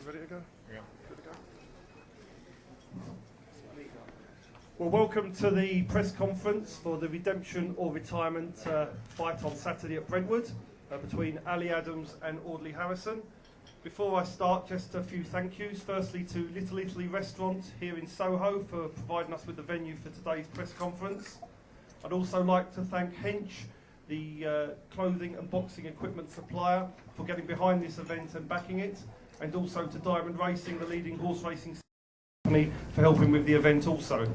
Ready to go? Yeah. Good to go. Well, welcome to the press conference for the redemption or retirement fight on Saturday at Brentwood between Ali Adams and Audley Harrison. Before I start, just a few thank yous. Firstly to Little Italy Restaurant here in Soho for providing us with the venue for today's press conference. I'd also like to thank Hench, the clothing and boxing equipment supplier, for getting behind this event and backing it, and also to Diamond Racing, the leading horse racing company, for helping with the event also.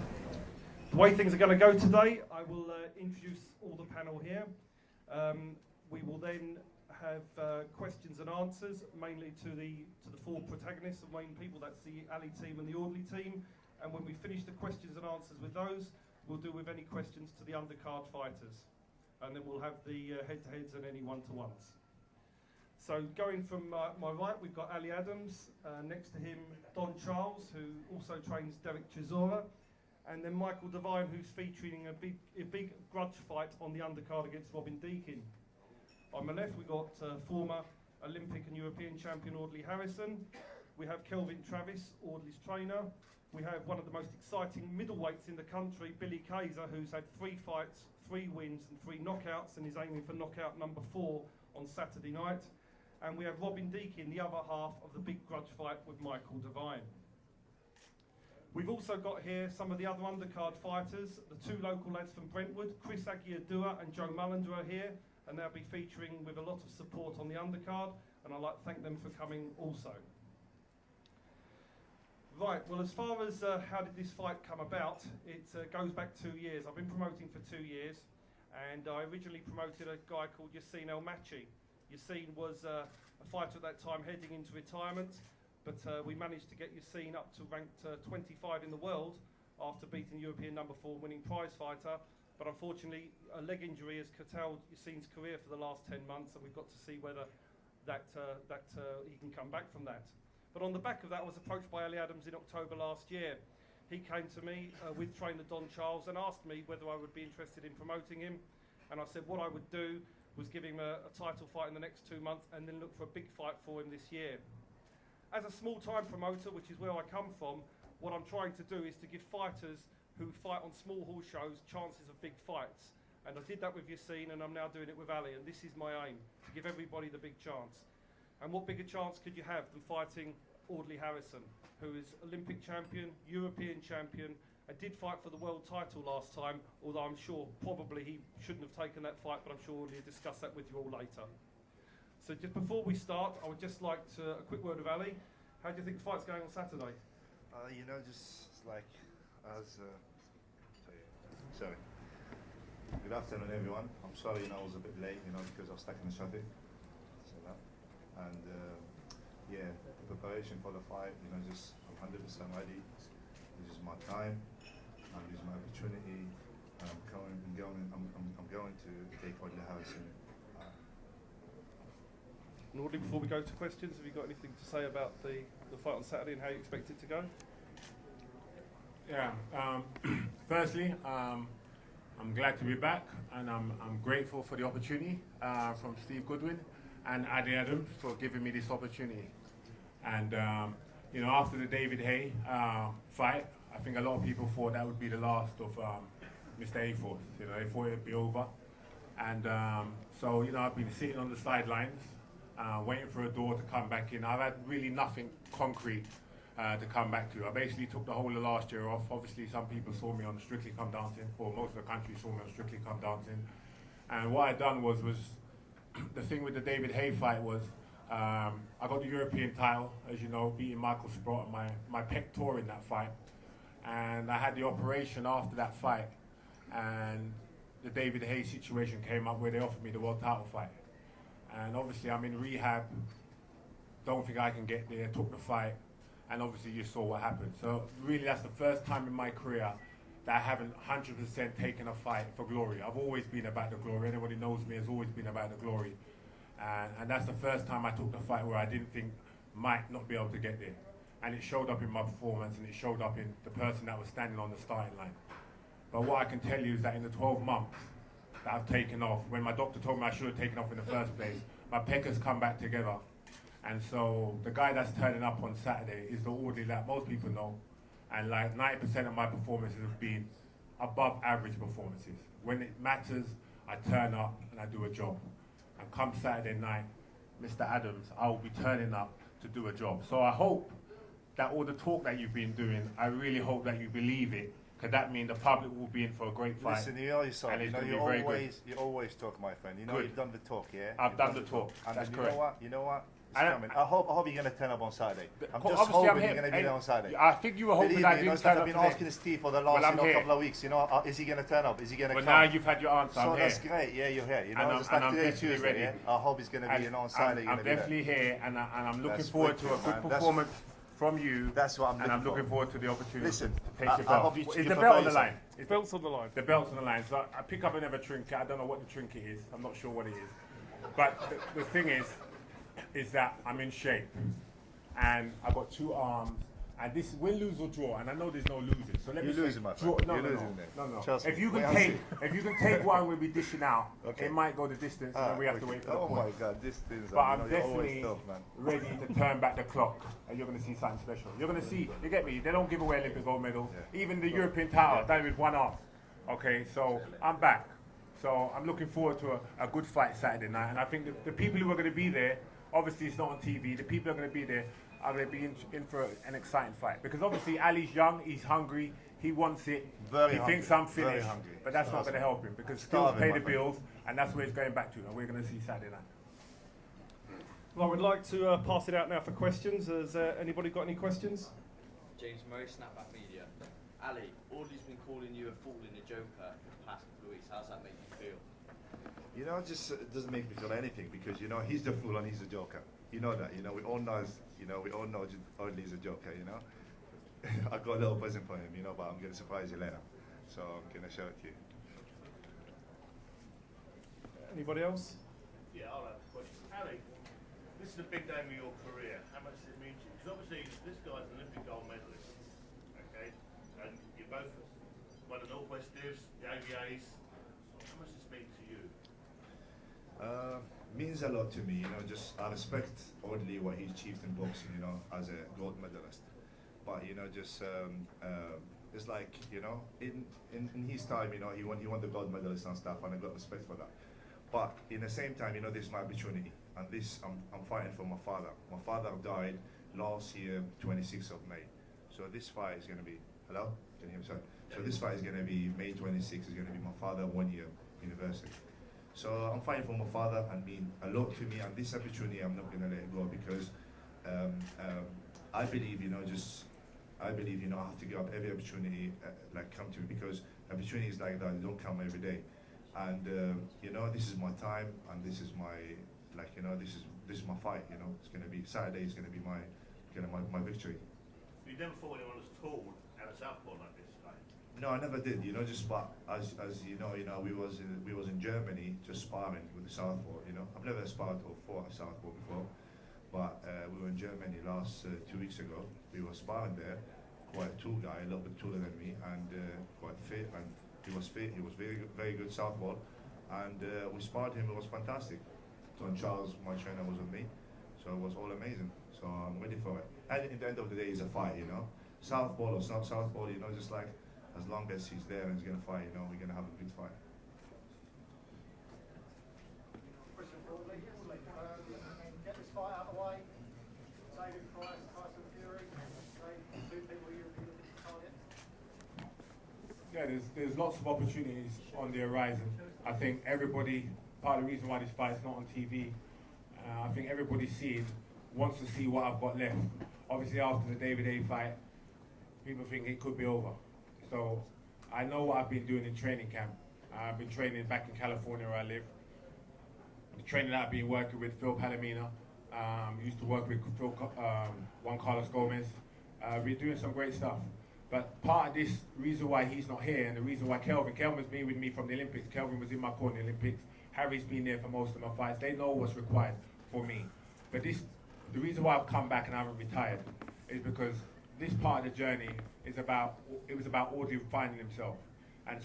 The way things are going to go today, I will introduce all the panel here. We will then have questions and answers, mainly to the four protagonists, the main people. That's the Ali team and the Audley team. And when we finish the questions and answers with those, we'll deal with any questions to the undercard fighters. And then we'll have the head-to-heads and any one-to-ones. So going from my right, we've got Ali Adams. Next to him, Don Charles, who also trains Derek Chisora. And then Michael Devine, who's featuring a big grudge fight on the undercard against Robin Deakin. On my left, we've got former Olympic and European champion Audley Harrison. We have Kelvin Travis, Audley's trainer. We have one of the most exciting middleweights in the country, Billy Kaiser, who's had 3 fights, 3 wins and 3 knockouts, and is aiming for knockout number 4 on Saturday night. And we have Robin Deakin, the other half of the big grudge fight with Michael Devine. We've also got here some of the other undercard fighters. The 2 local lads from Brentwood, Chris Aguiadua and Joe Mullender, are here, and they'll be featuring with a lot of support on the undercard, and I'd like to thank them for coming also. Right, well, as far as how did this fight come about, it goes back 2 years. I've been promoting for 2 years, and I originally promoted a guy called Yassine El Machi. Yassine was a fighter at that time heading into retirement, but we managed to get Yassine up to ranked 25 in the world after beating European number 4 winning prize fighter. But unfortunately, a leg injury has curtailed Yassine's career for the last 10 months, and we've got to see whether he can come back from that. But on the back of that, I was approached by Ali Adams in October last year. He came to me with trainer Don Charles and asked me whether I would be interested in promoting him. And I said what I would do was give him a title fight in the next 2 months and then look for a big fight for him this year. As a small-time promoter, which is where I come from, what I'm trying to do is to give fighters who fight on small horse shows chances of big fights. And I did that with Yassine, and I'm now doing it with Ali, and this is my aim, to give everybody the big chance. And what bigger chance could you have than fighting Audley Harrison, who is Olympic champion, European champion, and did fight for the world title last time, although I'm sure probably he shouldn't have taken that fight, but I'm sure we'll discuss that with you all later. So just before we start, I would just like a quick word of Ali. How do you think the fight's going on Saturday? You know, just like as sorry. Good afternoon, everyone. I'm sorry, I was a bit late, because I was stuck in the traffic. So that, and yeah, the preparation for the fight, just I'm 100% ready. This is my time, and this is my opportunity. I'm going to take Audley Harrison. Audley, before we go to questions, have you got anything to say about the fight on Saturday and how you expect it to go? Yeah. Firstly, I'm glad to be back, and I'm grateful for the opportunity from Steve Goodwin and Ali Adams for giving me this opportunity. And after the David Hay fight, I think a lot of people thought that would be the last of Mr. A-Force. They thought it'd be over. And so I've been sitting on the sidelines, waiting for a door to come back in. I've had really nothing concrete to come back to. I basically took the whole of last year off. Obviously, some people saw me on Strictly Come Dancing, or most of the country saw me on Strictly Come Dancing. And what I'd done was the thing with the David Hay fight was I got the European title, as you know, beating Michael Sprott, my pec tore in that fight. And I had the operation after that fight, and the David Hay situation came up where they offered me the world title fight. And obviously I'm in rehab, don't think I can get there, took the fight, and obviously you saw what happened. So really that's the first time in my career that I haven't 100% taken a fight for glory. I've always been about the glory. Anybody knows me has always been about the glory. And that's the first time I took the fight where I didn't think might not be able to get there. And it showed up in my performance, and it showed up in the person that was standing on the starting line. But what I can tell you is that in the 12 months that I've taken off, when my doctor told me I should have taken off in the first place, my pec has come back together. And so the guy that's turning up on Saturday is the Audley that most people know. And like 90% of my performances have been above average performances. When it matters, I turn up and I do a job. And come Saturday night, Mr. Adams, I will be turning up to do a job. So I hope that all the talk that you've been doing, I really hope that you believe it, because that means the public will be in for a great fight. Listen, you know yourself, and you it's know, gonna be very good. you always talk, my friend. You know Good. you've done the talk, yeah? I've done the talk. And That's you correct. You know what? It's And coming. I hope you're going to turn up on Saturday. I'm just Obviously, hoping I'm you're here. going to be there on Saturday. I think you were hoping Believe that I me, you know, didn't it's like turn I've up been today. asking Steve for the Well, last I'm here. couple of weeks, you know, is he going to turn up? Is he going to But come? now you've had your answer. So I'm that's here. great, yeah, you're here. You know, And just I'm like today, definitely Tuesday, ready. yeah? I hope he's going to be, you know, on Saturday. I'm definitely here, and I'm looking That's forward to a wicked, good man. That's- performance from you. That's what I'm And I'm looking looking for. forward to the opportunity Listen, to take I your hope belt. you Is prepare the belt on the yourself. line? Is Belt's on the line. the belt's on the line. So I pick up another trinket. I don't know what the trinket is. I'm not sure what it is. But the thing is that I'm in shape. And I've got 2 arms. And this win, lose or draw. And I know there's no losing. So let me You're say, losing, my draw. friend. No, You're no, losing there. no. Trust me. If you Wait can and take one, we'll be dishing out. Okay. It might go the distance, and then we have to wait for the Oh point. my God, this thing's But I'm you know, you're always definitely tough, man. ready to turn back the clock, and you're going to see something special. You're going to see, you get me? They don't give away Olympic gold medals. Yeah. Even the European title, I've done it with 1 arm. Okay, so I'm back. So I'm looking forward to a good fight Saturday night, and I think the people who are going to be there, obviously it's not on TV, the people who are going to be there are going to be in for an exciting fight. Because obviously Ali's young, he's hungry, he wants it, Very he hungry, thinks I'm very finished, hungry. but that's not going to help him, because skills Starving, pay my the friend. bills, and that's where it's going back to, and we're going to see Saturday night. Well, I would like to pass it out now for questions. Has anybody got any questions? James Murray, Snapback Media. Ali, Audley's been calling you a fool and a joker for the past couple of weeks. How's that make you feel? You know, it doesn't make me feel anything because, you know, he's the fool and he's the joker. You know that, you know, we all know Audley's a joker, you know. I got a little present for him, you know, but I'm going to surprise you later. So I'm going to show it to you. Anybody else? Yeah, I'll have a question. Ali, this is a big day of your career. How much does it mean to you? Because obviously this guy's an Olympic gold medalist, okay? And you both won the Northwest Divs, the AVAs. How much does this mean to you? Means a lot to me, you know, just I respect Audley what he achieved in boxing, you know, as a gold medalist. But, you know, just it's like, you know, in his time, you know, he won the gold medalist and stuff, and I got respect for that. But in the same time, you know, this is my opportunity, and this I'm fighting for my father. My father died last year, 26th of May. So this fight is going to be, hello? Can you hear me? Sorry. So this fight is going to be May 26th. Is going to be my father 1 year anniversary. So I'm fighting for my father and mean a lot to me, and this opportunity I'm not going to let it go because I believe, you know, I have to give up every opportunity like come to me because opportunities like that don't come every day. And you know, this is my time, and this is my, like, you know, this is my fight. You know, it's going to be Saturday. Is going to be my victory. You never thought anyone was tall at a southpaw like this, right? No, I never did. You know, just but as you know, we was in Germany just sparring with the southpaw. You know, I've never sparred or fought a southpaw before, but we were in Germany last 2 weeks ago. We were sparring there. Quite a tall guy, a little bit taller than me, and quite fit. And he was fit. He was very good southpaw, and we sparred him. It was fantastic. Don Charles, my trainer, was with me, so it was all amazing. So I'm ready for it. And at the end of the day, it's a fight. You know, southpaw or not southpaw. You know, just like. As long as he's there and he's going to fight, you know, we're going to have a good fight. Question for Audley. Get this fight out of the way. David Price, Tyson Fury. They 2 people you're looking to target. Yeah, there's lots of opportunities on the horizon. I think everybody, part of the reason why this fight is not on TV, I think everybody wants to see what I've got left. Obviously after the David A fight, people think it could be over. So I know what I've been doing in training camp. I've been training back in California where I live. The training that I've been working with Phil Palomino, used to work with Juan Carlos Gomez. We're doing some great stuff. But part of this reason why he's not here and the reason why Kelvin's been with me from the Olympics. Kelvin was in my corner in the Olympics. Harry's been there for most of my fights. They know what's required for me. But the reason why I've come back and I haven't retired is because this part of the journey is about Audley finding himself. And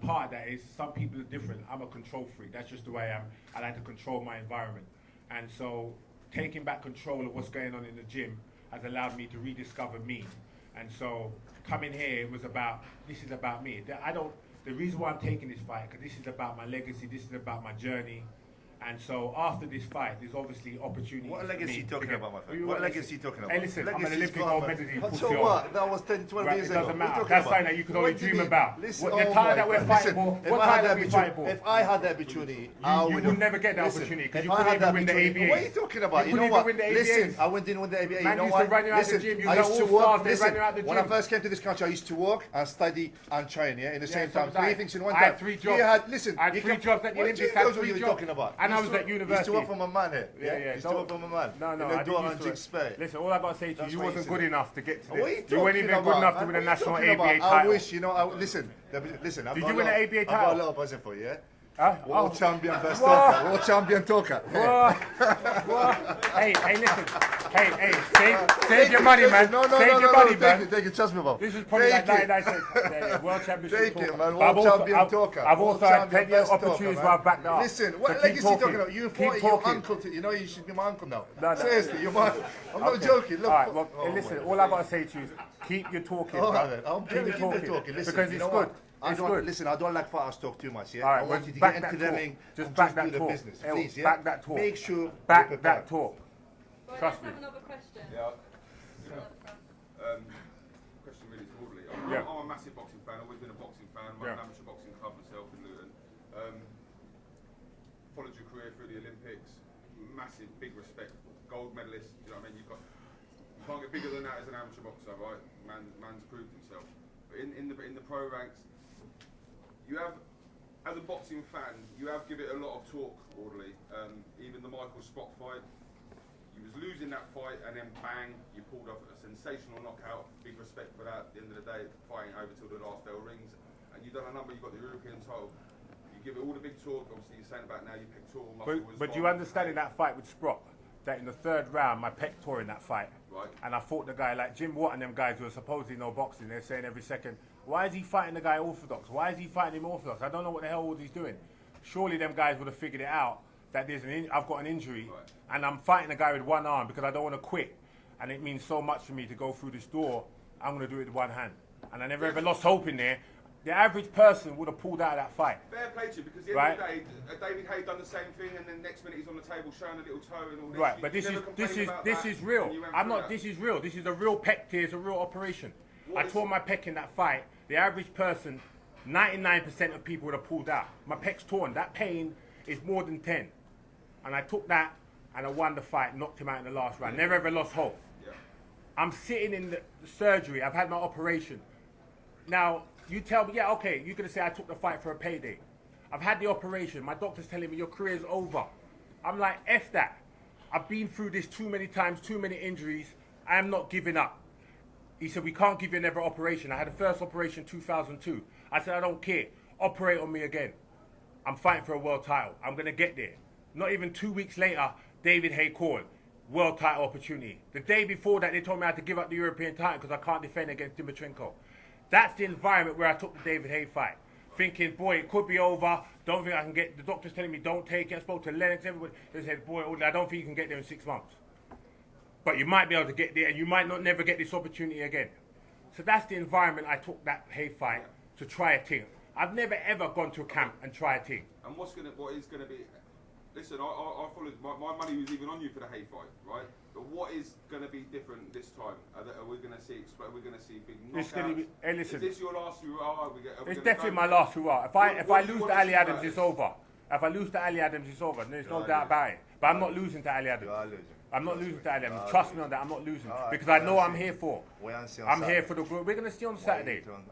part of that is some people are different. I'm a control freak. That's just the way I am. I like to control my environment. And so taking back control of what's going on in the gym has allowed me to rediscover me. And so coming here was about, this is about me. The reason why I'm taking this fight, because this is about my legacy, this is about my journey. And so after this fight, there's obviously opportunities. What legacy are you talking about, my friend? What legacy are you talking about? Hey, listen, I'm an Legacy's Olympic gone, gold man. medalist. So what? That was 10, 12 years It ago. doesn't What are you matter. talking That's about? something that you could only What do you dream mean? about. Listen, The oh title my that we're God. fighting Listen, for, what title are we fighting for? if I had the opportunity, I You would will never get the opportunity because you if I couldn't had the even win the opportunity- ABA. What are you talking about? You You know couldn't what? even win the Listen, ABAs. I didn't win the ABA. Man You know used to what? run you out the Listen, gym. You I was used to all stars, work. they Listen, ran you out the when I gym. first came to this country, I used to work and study and train. Yeah, in the same so time, did I. 3 things in one I time. had 3 You jobs. had listen. I had you 3 can- jobs at the what Olympics. do you I had know what 3 you're jobs. talking about? And I Used was to- at Used to university. work for my man here. Yeah. Used to work for my man. No, In I the did door used and to Jig work. Spade. Listen, all I got to say to That's you, you what wasn't you good said. enough to get to What are this. you You weren't talking even good about, enough to man? win a What are you national talking ABA about? title. I wish, you know, listen, I've Did got you a win lot- an ABA I've got a title? lot of buzzing for you, yeah? Huh? World Oh. champion best What? talker. World champion talker. What? Hey, listen. Hey, save your money, man. No, Save your money, man. Take it, trust me, bro. This is probably like Take it. 99 cents. Yeah, World Championship Take talker. it, man. But World I've also- champion I've- talker. I've World also had champion plenty of best talker, opportunities man. where I've backed that up. Listen, So what keep legacy you talking. talking about? You Keep fought your talking. uncle. You know you should be my uncle now. No. Seriously, you're my. I'm not Okay. joking. Look. All right, well, oh listen, my all I've got to say to you is keep your talking. All bro. right, then. I'm Keep going your to keep the talking. Listen, because you it's know good. what? I It's don't good. listen. I don't like fighters talk too much. Yeah, All right, I well, want you to back get that into the talk. ring Just and back just that do the talk. business, El, please. Yeah, back that talk. Make sure you're Back prepared. that talk. Well, Trust let's me. have another question. Yeah. Still at the front. Question really to Audley. Yeah. I'm a massive boxing fan. I've always been a boxing fan. I'm Yeah. an amateur boxing club myself in Luton. Followed your career through the Olympics. Massive, big respect. Gold medalist. You know what I mean? You can't get bigger than that as an amateur boxer, right? Man's proved himself. But in the pro ranks, you have, as a boxing fan, you have given it a lot of talk, Audley. Even the Michael Spot fight. You was losing that fight and then bang, you pulled off a sensational knockout. Big respect for that. At the end of the day, fighting over till the last bell rings. And you've done a number, you've got the European title. You give it all the big talk. Obviously, you're saying about now your pectoral muscle was But gone. you understand in that fight with Sprott that in the 3rd round, my pec tore in that fight. Right. And I fought the guy like Jim Watt and them guys who are supposedly no boxing. They're saying every second, why is he fighting the guy orthodox? Why is he fighting him orthodox? I don't know what the hell he's doing. Surely them guys would have figured it out that I've got an injury Right. and I'm fighting a guy with one arm because I don't want to quit. And it means so much for me to go through this door. I'm going to do it with one hand. And I never ever lost hope in there. The average person would have pulled out of that fight. Fair play to you, because at the end of the day, David Hay done the same thing, and then next minute he's on the table showing a little toe and all this. Right, You but this never is complained about this that, is real. and you went I'm through not. that. This is real. This is a real pec tear. It's a real operation. What I is- tore my pec in that fight. The average person, 99% of people would have pulled out. My pec's torn. That pain is more than 10, and I took that and I won the fight. Knocked him out in the last round. Never ever lost hope. Yeah. I'm sitting in the surgery. I've had my operation. Now, you tell me, yeah, okay, you're going to say I took the fight for a payday. I've had the operation. My doctor's telling me your career's over. I'm like, F that. I've been through this too many times, too many injuries. I am not giving up. He said, we can't give you another operation. I had the first operation in 2002. I said, I don't care. Operate on me again. I'm fighting for a world title. I'm going to get there. Not even 2 weeks later, David Hay called. World title opportunity. The day before that, they told me I had to give up the European title because I can't defend against Dimitrenko. That's the environment where I took the David Hay fight. Thinking, boy, it could be over. Don't think I can get... The doctor's telling me, don't take it. I spoke to Lennox, everybody. They said, boy, I don't think you can get there in 6 months. But you might be able to get there, and you might not never get this opportunity again. So that's the environment I took that Hay fight to try a thing. I've never, ever gone to a camp and try a thing. And what is going to be... Listen, I followed... My money was even on you for the Hay fight, right? But what is going to be different this time? Are we going to see... We're going to see big It's gonna knockouts? be- hey, listen. Is this your last hurrah? It's definitely my last hurrah. If I What do you lose want to to Ali see Adams, about it's this? over. If I lose to Ali Adams, it's over. There's no are doubt losing. about it. But I'm not losing to Ali Adams. You are losing. I'm not losing to Ali Adams. are Trust losing. me on that. I'm not losing All right, because I know we'll I'm see. here for. We'll see on I'm here Saturday. for the group. We're gonna see on Saturday. On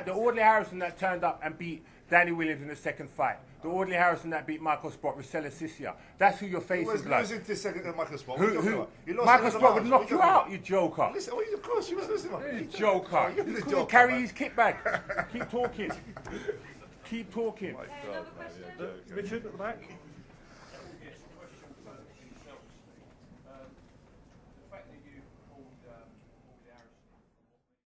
The Audley Harrison that turned up and beat Danny Williams in the second fight. The Audley Harrison that beat Michael Sprott with Sella Sisia. That's who you're He facing, was blood. losing to second Michael Spot. What are you talking Who? about? He lost Michael to Sprott would Lamont. knock What are you talking out, about? you joker. Listen, of course, you was listening. You joker. You're You the couldn't joker, carry man. his kickback. Keep talking. Keep talking. Okay, another question? Richard at the back.